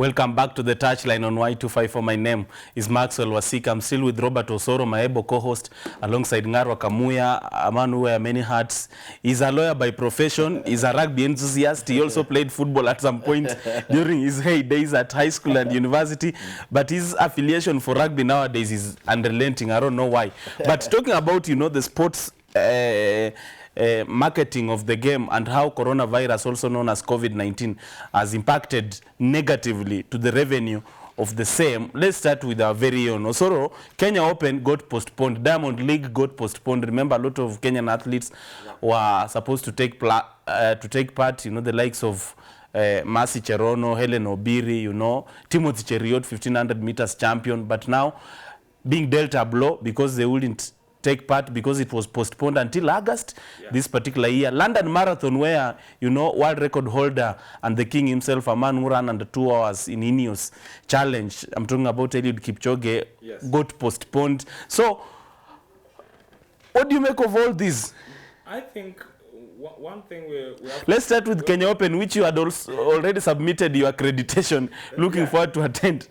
Welcome back to the touchline on Y254. My name is Maxwell Wasika. I'm still with Robert Osoro, my able co-host, alongside Ngarwa Kamuya, a man who wears many hats. He's a lawyer by profession. He's a rugby enthusiast. He also played football at some point during his heydays at high school and university. But his affiliation for rugby nowadays is unrelenting. I don't know why. But talking about, the sports marketing of the game and how coronavirus, also known as COVID-19, has impacted negatively to the revenue of the same. Let's start with our very own Osoro. Kenya Open got postponed. Diamond League got postponed. Remember, a lot of Kenyan athletes were supposed to take part. The likes of Mercy Cherono, Helen Obiri, Timothy Cheriot, 1500 meters champion. But now being dealt a blow because they wouldn't take part because it was postponed until August this particular year. London Marathon, where, world record holder and the king himself, a man who ran under 2 hours in Ineos challenge, I'm talking about Eliud Kipchoge, got postponed. So, what do you make of all this? I think one thing we have... Let's start with Kenya Open, which you had also already submitted your accreditation, looking forward to attend.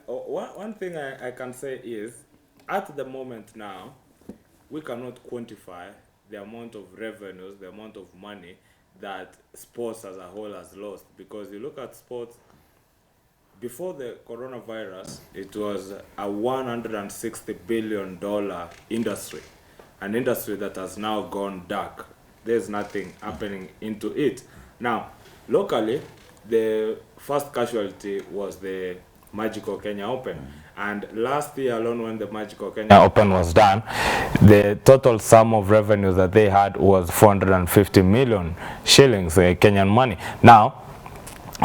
One thing I can say is, at the moment now, we cannot quantify the amount of revenues, the amount of money that sports as a whole has lost. Because you look at sports, before the coronavirus, it was a $160 billion industry. An industry that has now gone dark. There's nothing happening into it. Now, locally, the first casualty was the Magical Kenya Open. And last year alone, when the Magical Kenya Open was done, the total sum of revenue that they had was 450 million shillings, Kenyan money. Now,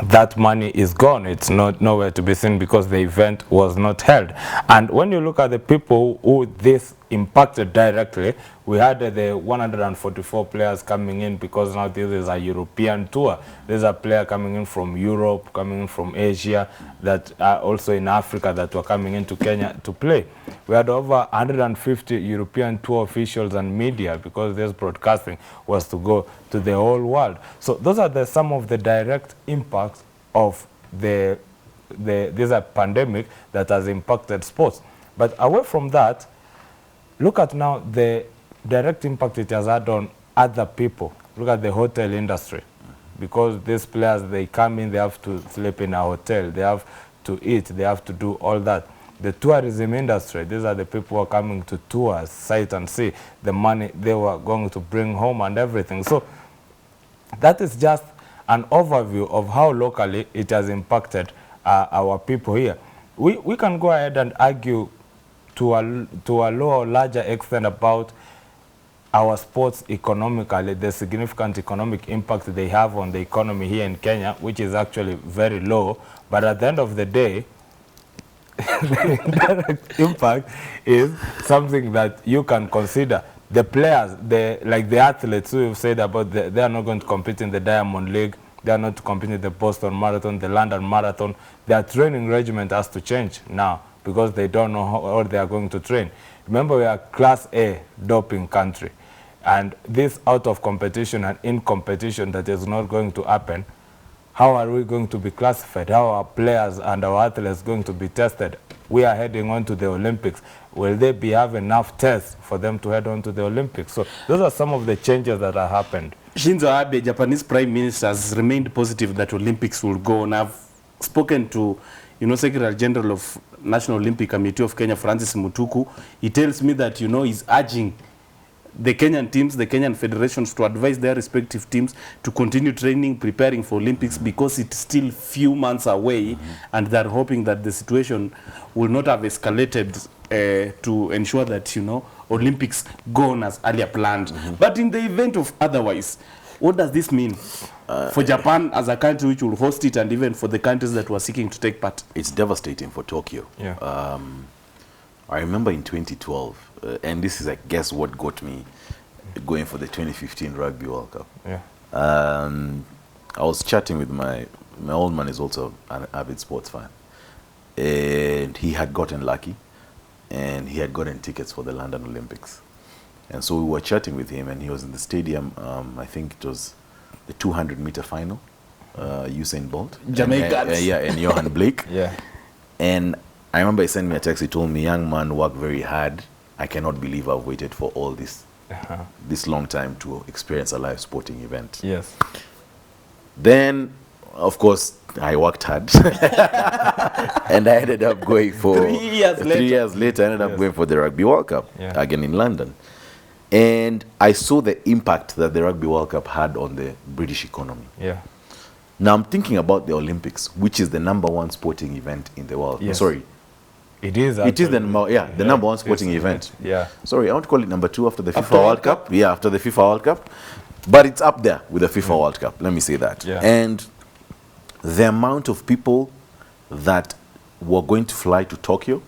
that money is gone. It's nowhere to be seen because the event was not held. And when you look at the people who this impacted directly, we had the 144 players coming in because now this is a European tour. There's a player coming in from Europe, coming in from Asia, that are also in Africa that were coming into Kenya to play. We had over 150 European tour officials and media because this broadcasting was to go to the whole world. So those are some of the direct impacts of this pandemic that has impacted sports. But away from that, look at now the direct impact it has had on other people. Look at the hotel industry. Because these players, they come in, they have to sleep in a hotel, they have to eat, they have to do all that. The tourism industry, these are the people who are coming to tours, sight and see, the money they were going to bring home and everything. So that is just an overview of how locally it has impacted our people here. We can go ahead and argue to a larger extent about our sports economically, the significant economic impact they have on the economy here in Kenya, which is actually very low. But at the end of the day, the indirect impact is something that you can consider. The players, the athletes who have said about they are not going to compete in the Diamond League, they are not competing in the Boston Marathon, the London Marathon. Their training regimen has to change now because they don't know how they are going to train. Remember, we are Class A doping country. And this out of competition and in competition that is not going to happen, how are we going to be classified? How are our players and our athletes going to be tested? We are heading on to the Olympics. Will they have enough tests for them to head on to the Olympics? So those are some of the changes that have happened. Shinzo Abe, Japanese Prime Minister, has remained positive that Olympics will go. And I've spoken to Secretary General of National Olympic Committee of Kenya, Francis Mutuku. He tells me that, he's urging the Kenyan teams, the Kenyan federations to advise their respective teams to continue training, preparing for Olympics because it's still few months away and they're hoping that the situation will not have escalated to ensure that, Olympics go on as earlier planned. But in the event of otherwise, what does this mean for Japan as a country which will host it and even for the countries that were seeking to take part? It's devastating for Tokyo. Yeah. I remember in 2012, and this is, I guess, what got me going for the 2015 Rugby World Cup. Yeah. I was chatting with my old man is also an avid sports fan. And he had gotten lucky, and he had gotten tickets for the London Olympics. And so we were chatting with him, and he was in the stadium, I think it was the 200-meter final. Usain Bolt. Jamaicans. And Johan Blake. Yeah. And I remember he sent me a text. He told me, young man, work very hard. I cannot believe I've waited for all this this long time to experience a live sporting event. Yes. Then, of course, I worked hard. And I ended up going for 3 years later. 3 years later, I ended up going for the Rugby World Cup again in London. And I saw the impact that the Rugby World Cup had on the British economy. Yeah. Now I'm thinking about the Olympics, which is the #1 sporting event in the world. Yes. Sorry. It is. It is the #1 sporting event. Yeah. Sorry, I want to call it #2 after the FIFA After World World Cup. Yeah, after the FIFA World Cup. But it's up there with the FIFA World Cup. Let me say that. Yeah. And the amount of people that were going to fly to Tokyo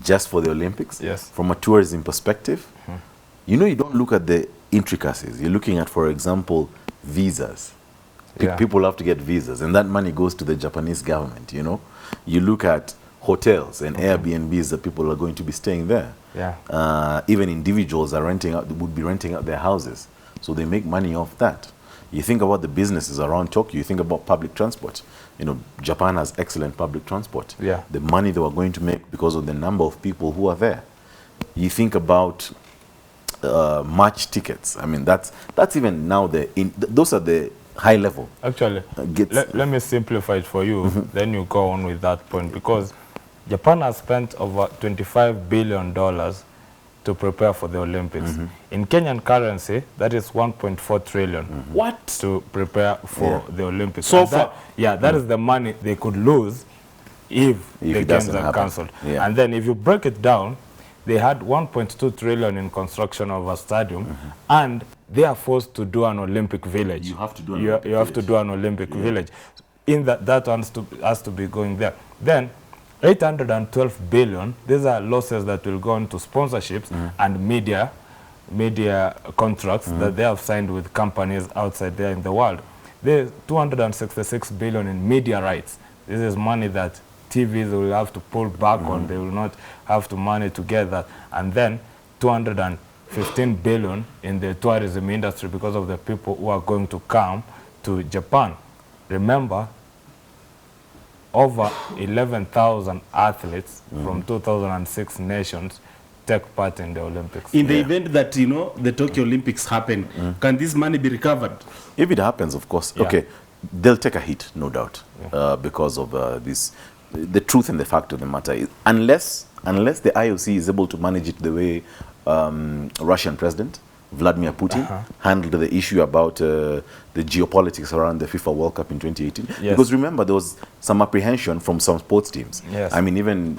just for the Olympics, Yes. from a tourism perspective, you know, you don't look at the intricacies. You're looking at, for example, visas. Yeah. People have to get visas, and that money goes to the Japanese government, you know. You look at hotels and Airbnbs that people are going to be staying there. Yeah. Even individuals would be renting out their houses. So they make money off that. You think about the businesses around Tokyo, you think about public transport. You know, Japan has excellent public transport. Yeah. The money they were going to make because of the number of people who are there. You think about match tickets. I mean, that's even now those are the high level. Actually, let me simplify it for you. Then you go on with that point, because Japan has spent over $25 billion to prepare for the Olympics. In Kenyan currency, that is 1.4 trillion. What? To Prepare for the Olympics. So and far. That is the money they could lose if the it games doesn't are happen. cancelled. Yeah. And then if you break it down, they had 1.2 trillion in construction of a stadium, and they are forced to do an Olympic village. You have to do an you Olympic have to village. do an Olympic village. In that one has to be going there. Then 812 billion, these are losses that will go into sponsorships and media contracts that they have signed with companies outside there in the world. There's 266 billion in media rights. This is money that TVs will have to pull back on. They will not have to money to get that. And then 215 billion in the tourism industry because of the people who are going to come to Japan. Remember, over 11,000 athletes from 2006 nations take part in the Olympics. In the event that, you know, the Tokyo Olympics happen, can this money be recovered? If it happens, of course, Yeah. okay, they'll take a hit, no doubt, because of this. The truth and the fact of the matter is, unless the IOC is able to manage it the way Russian President Vladimir Putin handled the issue about the geopolitics around the FIFA World Cup in 2018. Yes. Because remember, there was some apprehension from some sports teams. Yes. I mean, even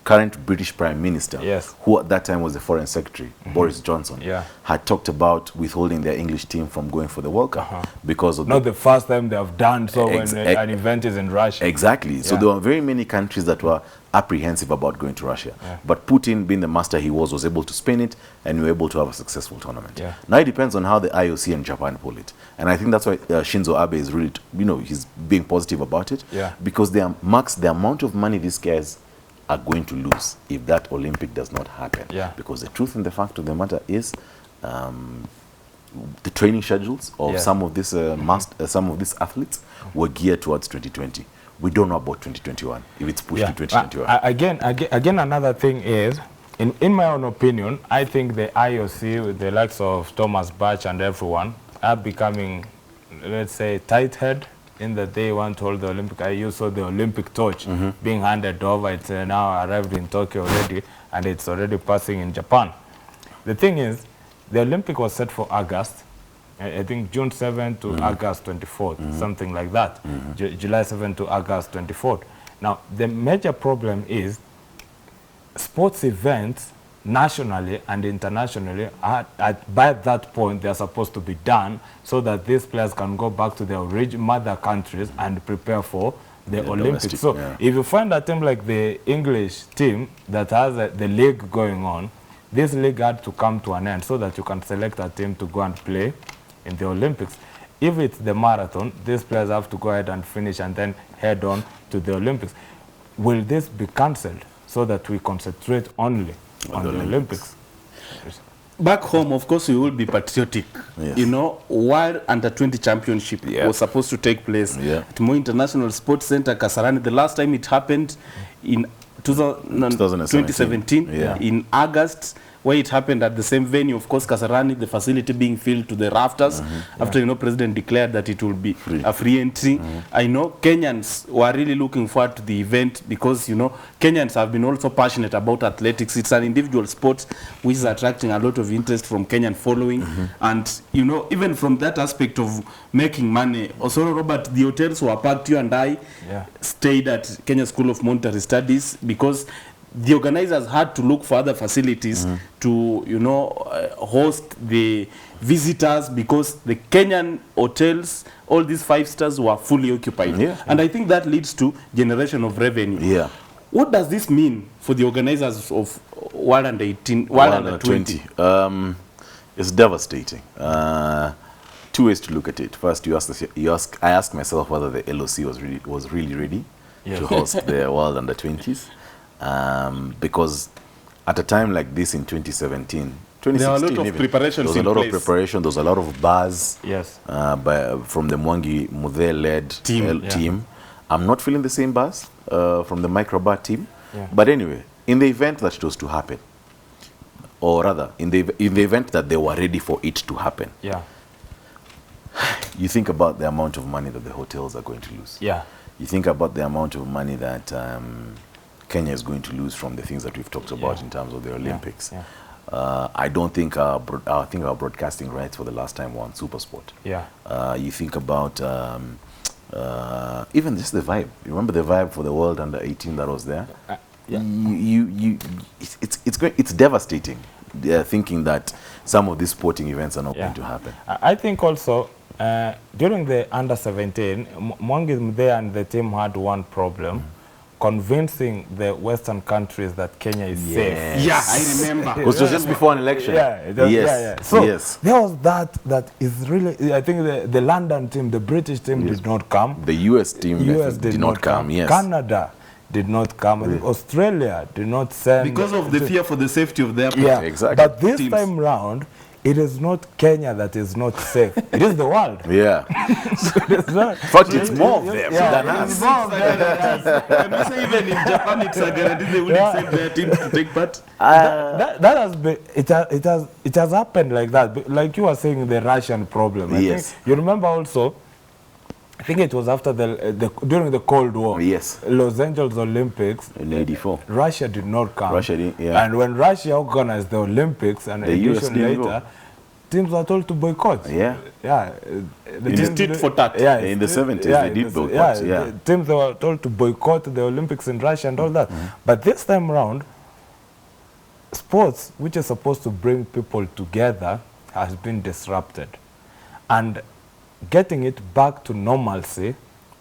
current British Prime Minister, Yes. who at that time was the Foreign Secretary, Boris Johnson, Yeah. had talked about withholding their English team from going for the World Cup because of Not the first time they have done so when Ex- an event is in Russia. Exactly. So Yeah. there were very many countries that were apprehensive about going to Russia. Yeah. But Putin, being the master he was able to spin it, and we were able to have a successful tournament. Yeah. Now it depends on how the IOC and Japan pull it. And I think that's why Shinzo Abe is really, he's being positive about it. Yeah. Because the amount of money these guys are going to lose if that Olympic does not happen. Yeah. Because the truth and the fact of the matter is, the training schedules of Yeah. some of these athletes were geared towards 2020. We don't know about 2021 if it's pushed to 2021. Again, another thing is, in my own opinion, I think the IOC, with the likes of Thomas Bach and everyone, are becoming, let's say, tight-head in that they want to hold the Olympic. You saw the Olympic torch being handed over. It's now arrived in Tokyo already, and it's already passing in Japan. The thing is, the Olympic was set for August. I think June 7th to August 24th, something like that. July 7th to August 24th. Now, the major problem is sports events nationally and internationally, by that point, they're supposed to be done so that these players can go back to their mother countries and prepare for the Olympics. domestic, So yeah. if you find a team like the English team that has the league going on, this league had to come to an end so that you can select a team to go and play in the Olympics. If it's the marathon, these players have to go ahead and finish and then head on to the Olympics. Will this be cancelled so that we concentrate only on the Olympics? back home, of course, we will be patriotic. Yes. You know, World Under 20 Championship Yeah. was supposed to take place Yeah. at Moi International Sports Center, Kasarani. The last time it happened in 2017 Yeah. in August, where it happened at the same venue, of course, Kasarani, the facility being filled to the rafters after, you know, President declared that it will be a free entry. I know Kenyans were really looking forward to the event because, you know, Kenyans have been also passionate about athletics. It's an individual sport which is attracting a lot of interest from Kenyan following. And, you know, even from that aspect of making money, also, Robert, the hotels were packed. You and I stayed at Kenya School of Monetary Studies because the organizers had to look for other facilities to, you know, host the visitors because the Kenyan hotels, all these 5 stars were fully occupied. Yeah. And I think that leads to generation of revenue. Yeah. What does this mean for the organizers of World Under 18, World Under 20? It's devastating. 2 ways to look at it. First, I asked myself whether the LOC was really ready to host the World Under 20s. Because at a time like this in 2017, 2016, there were a lot of preparations. There was a lot of preparation. There was a lot of buzz. Yes. From the Mwangi Muthe-led team. I'm not feeling the same buzz from the Microbar team. Yeah. But anyway, in the event that it was to happen, or rather, in the event that they were ready for it to happen, you think about the amount of money that the hotels are going to lose. Yeah. You think about the amount of money that Kenya is going to lose from the things that we've talked about in terms of the Olympics. I don't think our broadcasting rights for the last time were on SuperSport. You think about even just the vibe. You remember the vibe for the World Under 18 that was there? It's devastating. They're thinking that some of these sporting events are not going to happen. I think also during the Under 17, Mwangi Muthe and the team had one problem. Convincing the Western countries that Kenya is safe. Yeah, I remember. It was just before an election. So there was that is really, I think the London team, the British team did not come. The US team did not come. Yes. Canada did not come. Australia did not send. Because of the fear for the safety of their exactly. But this time round, it is not Kenya that is not safe. It is the world. Yeah. It's not. In fact, it's more of them than us. Can we say even in Japan it's a guarantee they wouldn't send their team to take part? That has been, it has happened like that. But like you were saying, the Russian problem. I think you remember also, I think it was after during the Cold War. Yes. Los Angeles Olympics. In '84. Russia did not come. Russia didn't, yeah. And when Russia organized the Olympics and The a US edition didn't later, go. teams were told to boycott. Yeah. Yeah. The It's tit for tat. Yeah, In the 70s, they did boycott. the teams were told to boycott the Olympics in Russia and all that. But this time around, sports, which is supposed to bring people together, has been disrupted. And getting it back to normalcy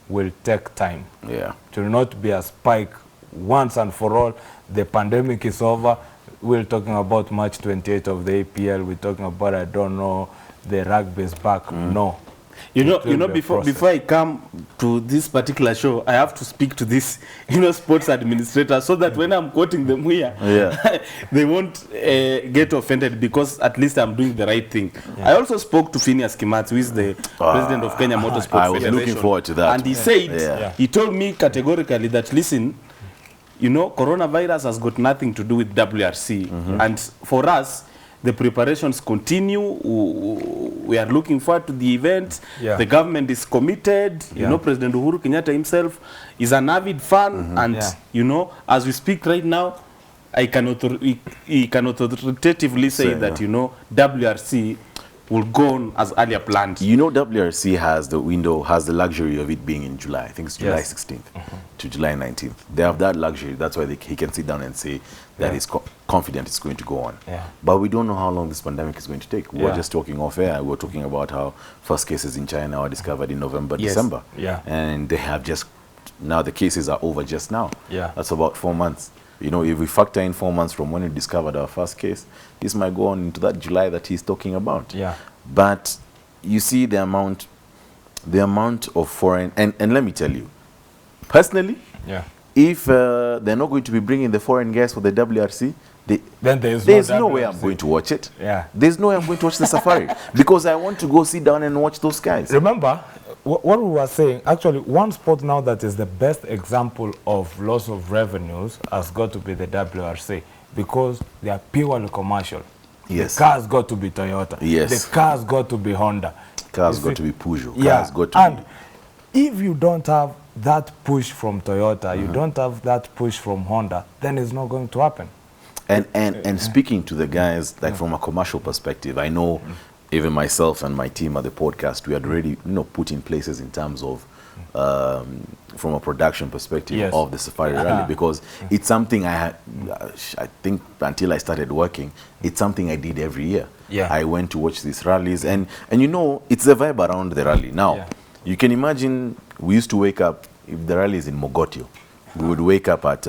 will take time. Yeah. It will not be a spike once and for all. The pandemic is over. We're talking about March 28th of the APL. We're talking about, I don't know, the rugby is back. No. You know, before I come to this particular show, I have to speak to this, sports administrator, so that when I'm quoting them here, they won't get offended because at least I'm doing the right thing. I also spoke to Phineas Kimathi, who is the president of Kenya Motorsport I was looking forward to that. And he said, he told me categorically that, listen, coronavirus has got nothing to do with WRC. And for us, the preparations continue. We are looking forward to the event. The government is committed. President Uhuru Kenyatta himself is an avid fan. And, as we speak right now, he can authoritatively say that, WRC will go on as earlier planned. WRC has the luxury of it being in July. I think it's July 16th to July 19th. They have that luxury. That's why he can sit down and say that he's confident it's going to go on. But we don't know how long this pandemic is going to take. We were just talking off air. We were talking about how first cases in China were discovered in November, December. And they have now the cases are over just now. That's about 4 months. If we factor in 4 months from when we discovered our first case, this might go on into that July that he's talking about. But you see the amount of foreign, and let me tell you, personally, if they're not going to be bringing the foreign guests for the WRC, Then there's no way I'm going to watch it. Yeah. There's no way I'm going to watch the safari because I want to go sit down and watch those guys. Remember, what we were saying, actually, one sport now that is the best example of loss of revenues has got to be the WRC because they are purely commercial. Yes. The cars got to be Toyota. Yes. The cars got to be Honda. Cars You got see? to be Peugeot. Yeah. Cars got to And be... if you don't have that push from Toyota, you don't have that push from Honda, then it's not going to happen. And speaking to the guys, like from a commercial perspective, I know even myself and my team at the podcast, we had already put in places in terms of from a production perspective Yes. of the Safari Rally, because it's something I think until I started working, it's something I did every year. Yeah. I went to watch these rallies, and it's the vibe around the rally. Now, Yeah. you can imagine we used to wake up, if the rally is in Mogotio, we would wake up at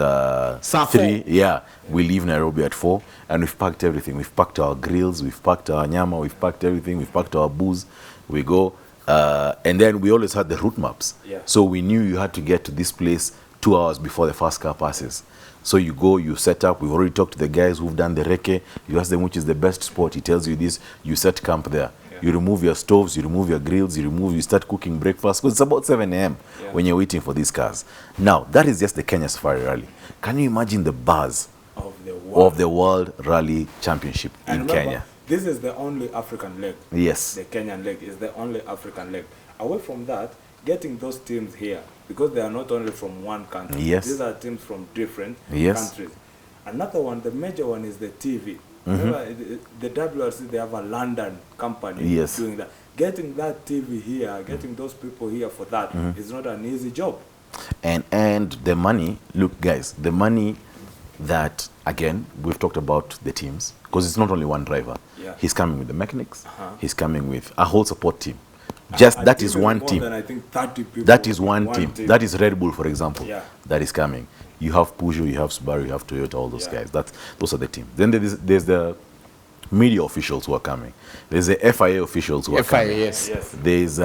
3. Yeah, we leave Nairobi at 4, and we've packed everything. We've packed our grills, we've packed our nyama, we've packed everything, we've packed our booze. We go, and then we always had the route maps. Yeah. So we knew you had to get to this place 2 hours before the first car passes. So you go, you set up. We've already talked to the guys who've done the recce. You ask them which is the best spot. He tells you this. You set camp there. Yeah. You remove your stoves, you remove your grills, you start cooking breakfast, because it's about 7 a.m. Yeah. when you're waiting for these cars. Now, that is just the Kenya Safari Rally. Can you imagine the buzz of the World Rally Championship And in remember, Kenya? this is the only African leg. Yes. The Kenyan leg is the only African leg. Away from that, getting those teams here, because they are not only from one country. Yes. These are teams from different Yes. countries. Another one, the major one, is the TV. Remember, the WRC, they have a London company Yes. doing that. Getting that TV here, getting those people here for that is not an easy job. And the money, look guys, the money that, again, we've talked about the teams, because it's not only one driver. Yeah. He's coming with the mechanics. Uh-huh. He's coming with a whole support team. Just that is Even one more team. than, I think, 30 people. That is one team. That is Red Bull, for example. Yeah. That is coming. You have Peugeot, you have Subaru, you have Toyota, all those Yeah. guys. Those are the team. Then there's the media officials who are coming. There's the FIA officials who are coming. yes. Yes. There's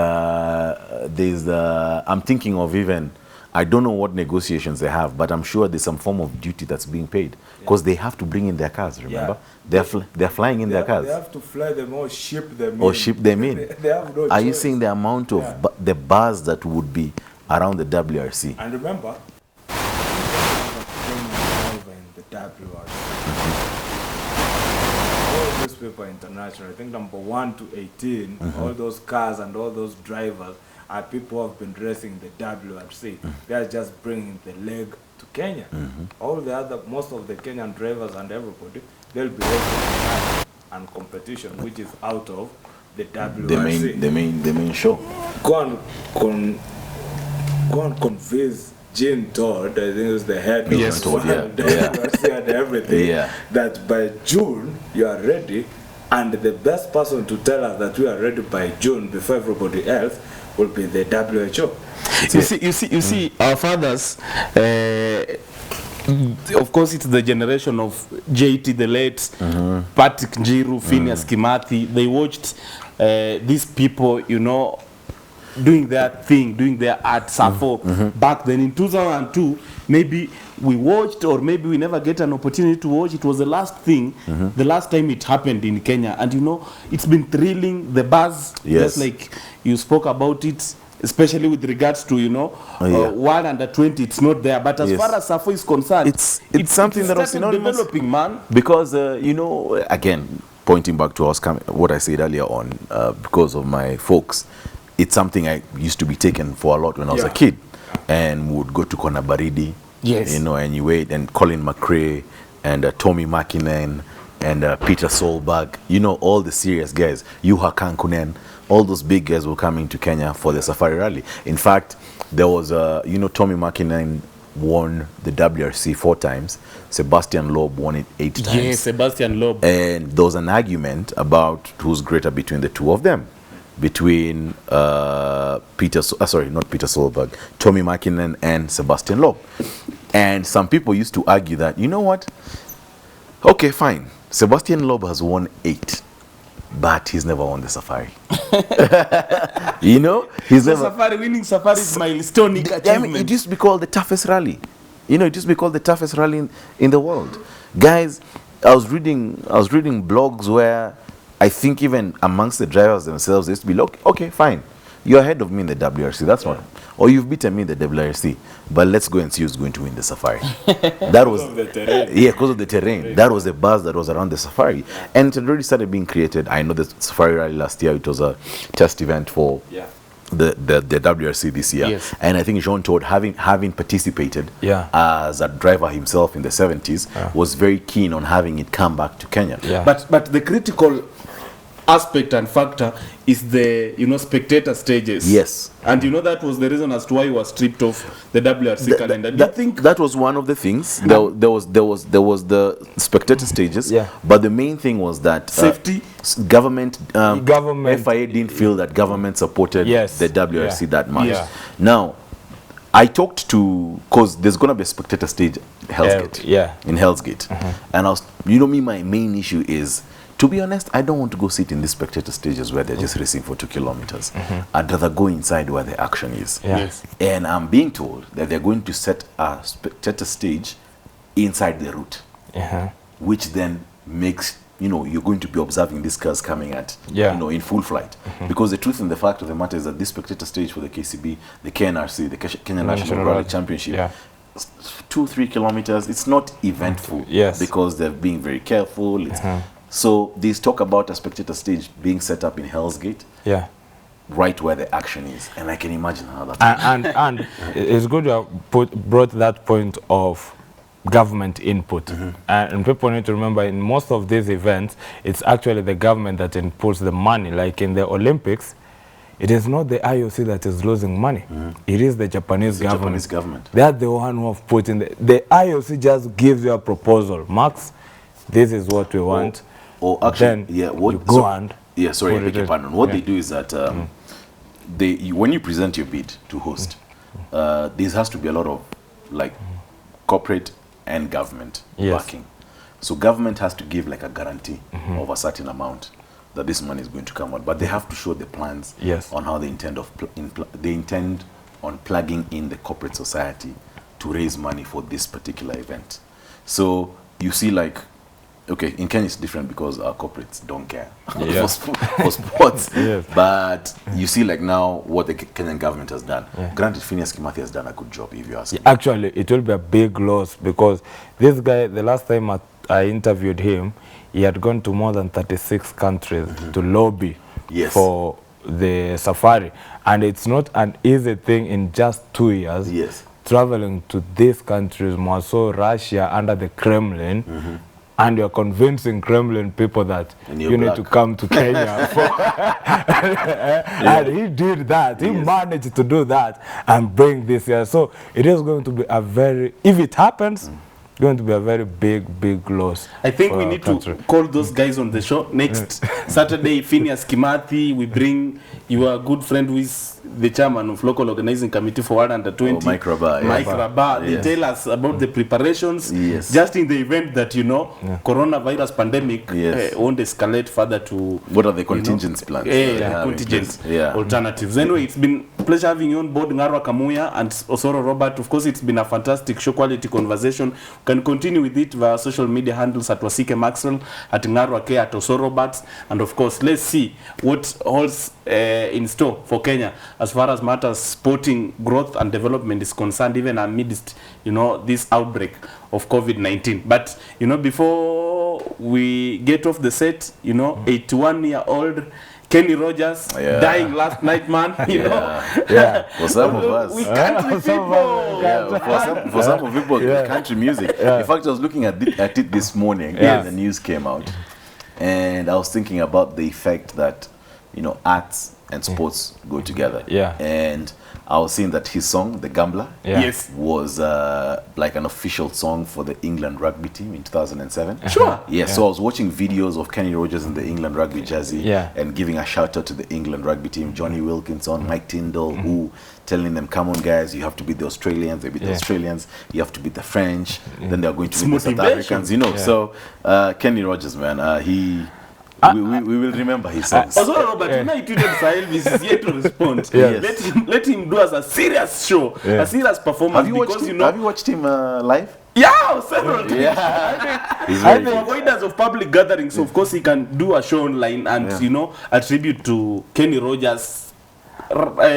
I'm thinking of even, I don't know what negotiations they have, but I'm sure there's some form of duty that's being paid, because they have to bring in their cars, remember? They're flying in their cars. They have to fly them or ship them in. Or ship them in. They have no Are you choice. seeing the amount of the buzz that would be around the WRC? And remember, in the WRC, all these people international, I think number 1 to 18, all those cars and all those drivers are people who have been racing the WRC. They are just bringing the leg to Kenya. All the other, most of the Kenyan drivers and everybody, they'll be racing and competition, which is out of the WRC. The main show. Go and convince Jean Todd, I think is the head Yes, of Todd, the yeah. WRC and everything, Yeah. that by June you are ready, and the best person to tell us that we are ready by June before everybody else will be the WHO. You see, our fathers, of course, it's the generation of JT, the late, Patrick Njiru, Phineas Kimathi. They watched these people, doing their thing, doing their art, Safo. Back then in 2002, maybe we watched, or maybe we never get an opportunity to watch. It was the last thing, the last time it happened in Kenya. And it's been thrilling, the buzz, Yes. just like you spoke about it, especially with regards to, World Under 20, it's not there. But as Yes. far as Safo is concerned, It's something that was started synonymous. developing, man. Because, again, pointing back to what I said earlier on, because of my folks, it's something I used to be taken for a lot when I was a kid, and would go to Konabaridi, Yes. and you wait, and Colin McRae, and Tommy Makinen, and Peter Solberg, all the serious guys, Yuha Kankunen, all those big guys were coming to Kenya for the Safari Rally. In fact, there was, Tommy Makinen won the WRC 4 times. Sebastian Loeb won it 8 times. Yes, Sebastian Loeb. And there was an argument about who's greater between the two of them. Between not Peter Solberg, Tommy Makinen and Sebastian Loeb. And some people used to argue that, you know what? Okay, fine. Sebastian Loeb has won 8, but he's never won the Safari. He's never. Winning Safari is milestone achievement. It used to be called the toughest rally. It used to be called the toughest rally in the world. Guys, I was reading blogs where I think even amongst the drivers themselves, they used to be like, okay, fine, you're ahead of me in the WRC. That's not, or you've beaten me in the WRC, but let's go and see who's going to win the Safari. That was Of the terrain. yeah, because of the terrain. That was the buzz that was around the Safari, and it had already started being created. I know the Safari Rally last year, it was a test event for Yeah. the WRC this year. Yes. And I think Jean Todt, having participated Yeah. as a driver himself in the 70s, was very keen on having it come back to Kenya. Yeah. But the critical aspect and factor is the spectator stages. Yes. And that was the reason as to why he was stripped off the WRC calendar. Do you think that was one of the things? There was the spectator stages, Yeah. but the main thing was that Safety? government Government- FIA didn't feel that government supported Yes. the WRC Yeah. that much. Yeah. Now, I talked to, because there's going to be a spectator stage Hell's Gate. yeah. In Hell's Gate. And I was, me, my main issue is, to be honest, I don't want to go sit in these spectator stages where they're just racing for 2 kilometers. I'd rather go inside where the action is. Yeah. Yes. And I'm being told that they're going to set a spectator stage inside the route, which then makes, you're going to be observing these cars coming at, Yeah. in full flight. Because the truth and the fact of the matter is that this spectator stage for the KCB, the KNRC, the Kenya National Rally Championship, Yeah. 2-3 kilometers, it's not eventful. Yes. Because they're being very careful. So there's talk about a spectator stage being set up in Hell's Gate, Yeah. right where the action is. And I can imagine how that And it's good to have brought that point of government input. And people need to remember, in most of these events, it's actually the government that inputs the money. Like in the Olympics, it is not the IOC that is losing money. It is the Japanese government. Japanese government. They are the one who have put in the IOC just gives you a proposal. Max, this is what we want. Or actually, Then yeah, what you go and yeah, sorry, I put beg it your in. pardon. What Yeah. they do is that when you present your bid to host, there has to be a lot of like corporate and government Yes. backing. So government has to give like a guarantee of a certain amount that this money is going to come out, but they have to show the plans Yes. on how they intend they intend on plugging in the corporate society to raise money for this particular event. So you see, like, okay, in Kenya it's different because our corporates don't care Yeah. for sports. Yes. But you see, like now, what the Kenyan government has done. Granted, Phineas Kimathi has done a good job, if you ask me. Actually, it will be a big loss because this guy, the last time I interviewed him, he had gone to more than 36 countries to lobby Yes. for the safari. And it's not an easy thing in just 2 years. Yes. Traveling to these countries, more so Russia under the Kremlin, and you're convincing Kremlin people that And you're you need black. to come to Kenya. And he did that. He Yes. managed to do that and bring this here. So it is going to be a very, if it happens, going to be a very big loss. I think for we our need country. to call those guys on the show next Saturday. Phineas Kimathi, we bring your good friend who is the chairman of local organizing committee for 120. Oh, Mike Rabah, yeah. Mike Rabah. They Yes. tell us about the preparations. Yes. Just in the event that coronavirus pandemic Yes. won't escalate further to. What are the contingency plans? Yeah, that they have in contingent place? Yeah. alternatives. Anyway, it's been a pleasure having you on board, Ngarwa Kamuya and Osoro Robert. Of course, it's been a fantastic show quality conversation. You can continue with it via social media handles at Wasike Maxwell, at Ngarwa K, at Osoro Robert. And of course, let's see what holds in store for Kenya as far as matters sporting growth and development is concerned, even amidst, this outbreak of COVID-19. But, before we get off the set, 81-year-old Kenny Rogers dying last night, man. Yeah. For some of us. We country people. Yeah, for some of people, country music. In fact, I was looking at it this morning when the news came out, and I was thinking about the effect that arts and sports go together. Yeah. And I was seeing that his song, The Gambler, Yes. was like an official song for the England rugby team in 2007. Sure. Yeah, so I was watching videos of Kenny Rogers in the England rugby jersey and giving a shout out to the England rugby team, Johnny Wilkinson, Mike Tyndall, who telling them, come on guys, you have to beat the Australians, they beat the Australians, you have to beat the French, then they're going to beat the South Africans, So Kenny Rogers, man, we will remember his songs. Also, Robert, when I tweeted Sahel, this is yet to respond. Yes. Let him do us a serious show, a serious performance. Have you watched him live? Yeah, several times. Yeah. He's And very the good. avoidance of public gatherings, of course, he can do a show online and, Yeah. you know, attribute to Kenny Rogers,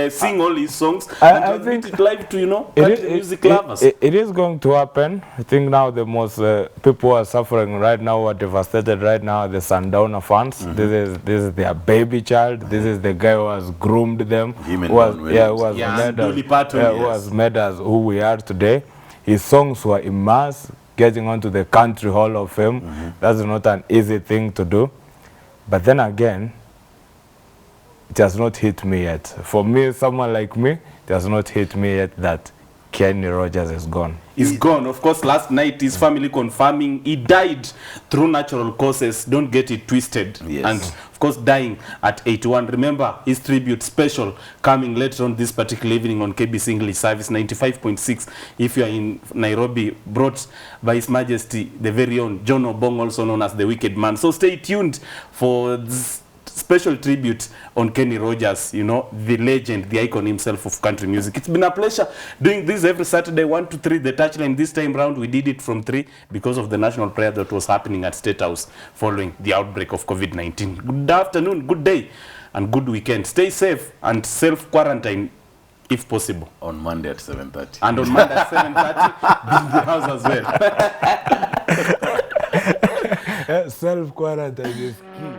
sing all his songs I and transmit think it live to, you know, It country is, music lovers. it is going to happen. I think now the most people who are suffering right now, who are devastated right now, are the Sundowner fans. This is their baby child. This is the guy who has groomed them, Him and who has, Don Williams. who has Yeah, made and Dolly Parton, who yes. has made us who we are today. His songs were immense, getting onto the Country Hall of Fame. That's not an easy thing to do. But then again, it has not hit me yet. For me, someone like me, it has not hit me yet that Kenny Rogers is gone. He's gone. Of course, last night his family confirming he died through natural causes. Don't get it twisted. Yes. And of course, dying at 81. Remember his tribute special coming later on this particular evening on KBC English Service 95.6. If you are in Nairobi, brought by His Majesty the very own John Obong, also known as the Wicked Man. So stay tuned for this special tribute on Kenny Rogers, you know, the legend, the icon himself of country music. It's been a pleasure doing this every Saturday, 1 to 3, the touchline. This time round, we did it from 3 because of the national prayer that was happening at State House following the outbreak of COVID-19. Good afternoon, good day, and good weekend. Stay safe and self-quarantine if possible. On Monday at 7:30. And on Monday at 7:30, be in the house as well. Self-quarantine is key.